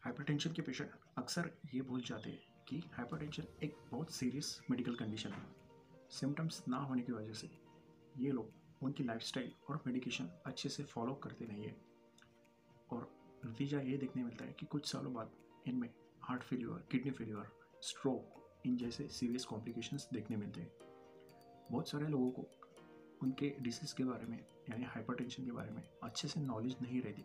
Hypertension के patient अक्सर ये भूल जाते हैं कि हाइपरटेंशन एक बहुत सीरियस मेडिकल कंडीशन है। सिम्टम्स ना होने की वजह से ये लोग उनकी लाइफस्टाइल और मेडिकेशन अच्छे से फॉलो करते नहीं है और नतीजा ये देखने मिलता है कि कुछ सालों बाद इनमें heart failure, kidney failure, stroke in जैसे सीरियस कॉम्प्लिकेशंस देखने मिलते हैं। बहुत सारे लोगों को उनके डिसीज़ के बारे में यानी हाइपरटेंशन के बारे में अच्छे से नॉलेज नहीं रहती।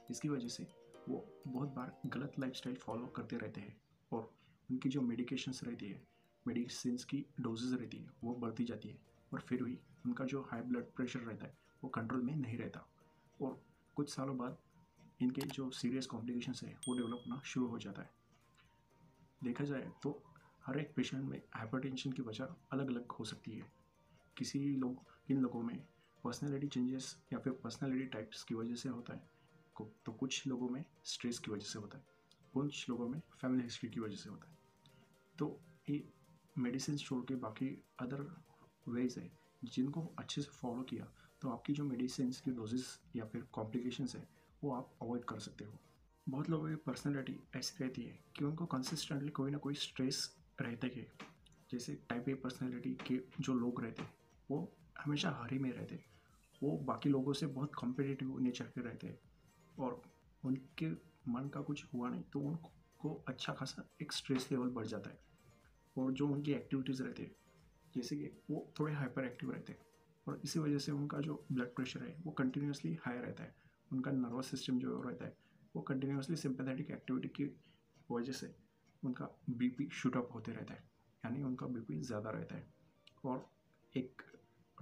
इसकी वजह से वो बहुत बार गलत लाइफस्टाइल फॉलो करते रहते हैं और उनकी जो मेडिकेशंस रहती है, मेडिसिन की डोजेज रहती है वो बढ़ती जाती है और फिर भी उनका जो हाई ब्लड प्रेशर रहता है वो कंट्रोल में नहीं रहता और कुछ सालों बाद इनके जो सीरियस कॉम्प्लिकेशंस है वो डेवलप होना शुरू हो जाता है। देखा जाए तो हर एक पेशेंट में हाइपरटेंशन की वजह अलग अलग हो सकती है। इन लोगों में पर्सनैलिटी चेंजेस या फिर पर्सनैलिटी टाइप्स की वजह से होता है तो कुछ लोगों में स्ट्रेस की वजह से होता है, कुछ लोगों में फैमिली हिस्ट्री की वजह से होता है। तो ये मेडिसिन छोड़ के बाकी अदर वेज है जिनको अच्छे से फॉलो किया तो आपकी जो मेडिसिन की डोजेस या फिर कॉम्प्लिकेशंस है वो आप अवॉइड कर सकते हो। बहुत लोगों की पर्सनैलिटी ऐसी रहती है कि उनको कंसिस्टेंटली कोई ना कोई स्ट्रेस रहते हैं। जैसे टाइप ए पर्सनैलिटी के जो लोग रहते हैं वो हमेशा हरी में रहते हैं, वो बाकी लोगों से बहुत कॉम्पिटिटिव नेचर के रहते हैं और उनके मन का कुछ हुआ नहीं तो उनको अच्छा खासा एक स्ट्रेस लेवल बढ़ जाता है और जो उनकी एक्टिविटीज़ रहती है जैसे कि वो थोड़े हाइपर एक्टिव रहते हैं और इसी वजह से उनका जो ब्लड प्रेशर है वो कंटिन्यूसली हाई रहता है। उनका नर्वस सिस्टम जो रहता है वो कंटिन्यूसली सिंपैथेटिक एक्टिविटी की वजह से उनका बीपी शूट अप होते रहता है, यानी उनका बीपी ज़्यादा रहता है और एक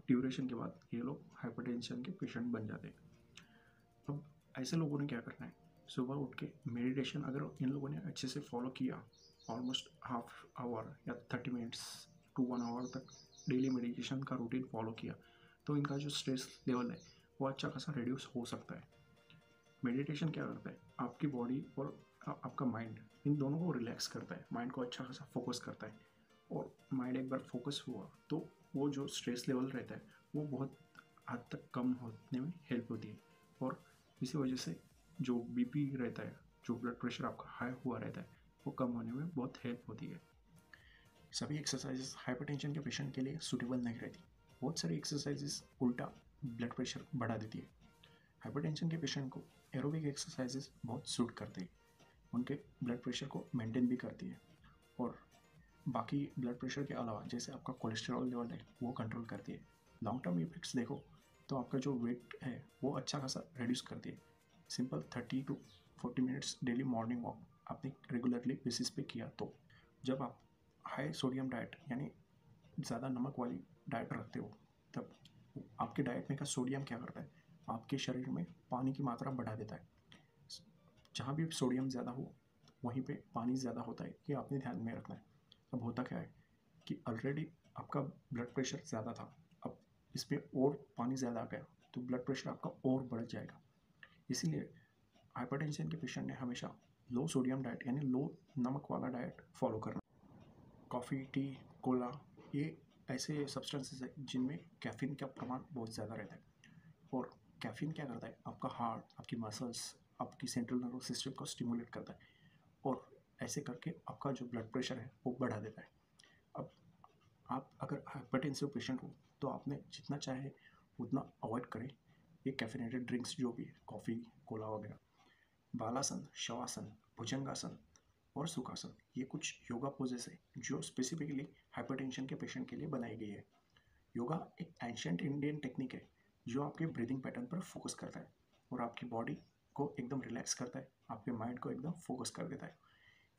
ड्यूरेशन के बाद ये लोग हाइपरटेंशन के पेशेंट बन जाते हैं। अब ऐसे लोगों ने क्या करना है, सुबह उठ के मेडिटेशन अगर इन लोगों ने अच्छे से फॉलो किया ऑलमोस्ट हाफ आवर या 30 मिनट्स टू 1 आवर तक डेली मेडिटेशन का रूटीन फॉलो किया तो इनका जो स्ट्रेस लेवल है वो अच्छा खासा रिड्यूस हो सकता है। मेडिटेशन क्या करता है, आपकी बॉडी और आपका माइंड इन दोनों को रिलैक्स करता है, माइंड को अच्छा खासा फोकस करता है और माइंड एक बार फोकस हुआ तो वो जो स्ट्रेस लेवल रहता है वो बहुत हद तक कम होने में हेल्प होती है और इसी वजह से जो बीपी रहता है, जो ब्लड प्रेशर आपका हाई हुआ रहता है वो कम होने में बहुत हेल्प होती है। सभी एक्सरसाइजेस हाइपरटेंशन के पेशेंट के लिए सूटेबल नहीं रहती। बहुत सारी एक्सरसाइजेस उल्टा ब्लड प्रेशर बढ़ा देती है। हाइपरटेंशन के पेशेंट को एरोबिक एक्सरसाइजेस बहुत सूट करती है, उनके ब्लड प्रेशर को मेंटेन भी करती है और बाकी ब्लड प्रेशर के अलावा जैसे आपका कोलेस्ट्रॉल लेवल है वो कंट्रोल करती है। लॉन्ग टर्म इफेक्ट्स देखो तो आपका जो वेट है वो अच्छा खासा रिड्यूस करती है। Simple 30 to 40 minutes daily morning walk आपने रेगुलरली बेसिस पे किया तो जब आप हाई सोडियम डाइट यानी ज़्यादा नमक वाली डाइट रखते हो तब आपके डाइट में का सोडियम क्या करता है, आपके शरीर में पानी की मात्रा बढ़ा देता है। जहाँ भी सोडियम ज़्यादा हो वहीं पे पानी ज़्यादा होता है, ये आपने ध्यान में रखना है। अब होता क्या है कि ऑलरेडी आपका ब्लड प्रेशर ज़्यादा था, अब इसमें और पानी ज़्यादा आ गया तो ब्लड प्रेशर आपका और बढ़ जाएगा। इसीलिए हाइपरटेंशन के पेशेंट ने हमेशा लो सोडियम डाइट यानी लो नमक वाला डाइट फॉलो करना। कॉफ़ी, टी, कोला ये ऐसे सब्सटेंसेस है जिनमें कैफीन का प्रमाण बहुत ज़्यादा रहता है और कैफीन क्या करता है, आपका हार्ट, आपकी मसल्स, आपकी सेंट्रल नर्वस सिस्टम को स्टिमुलेट करता है और ऐसे करके आपका जो ब्लड प्रेशर है वो बढ़ा देता है। अब आप अगर हाइपरटेंसिव पेशेंट हो तो आपने जितना चाहे उतना अवॉइड करें ये कैफिनेटेड ड्रिंक्स जो भी है, कॉफ़ी, कोला वगैरह। बालासन, शवासन, भुजंगासन और सुखासन ये कुछ योगा पोजेस है जो स्पेसिफिकली हाइपरटेंशन के पेशेंट के लिए बनाई गई है। योगा एक एंशिएंट इंडियन टेक्निक है जो आपके ब्रीदिंग पैटर्न पर फोकस करता है और आपकी बॉडी को एकदम रिलैक्स करता है, आपके माइंड को एकदम फोकस कर देता है।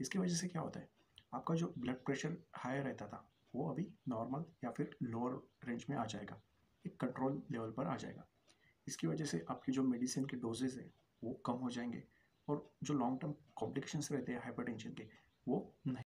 इसकी वजह से क्या होता है, आपका जो ब्लड प्रेशर हाई रहता था वो अभी नॉर्मल या फिर लोअर रेंज में आ जाएगा, एक कंट्रोल लेवल पर आ जाएगा। इसकी वजह से आपकी जो मेडिसिन के डोजेज है वो कम हो जाएंगे और जो लॉन्ग टर्म कॉम्प्लिकेशंस रहते हैं हाइपरटेंशन के वो नहीं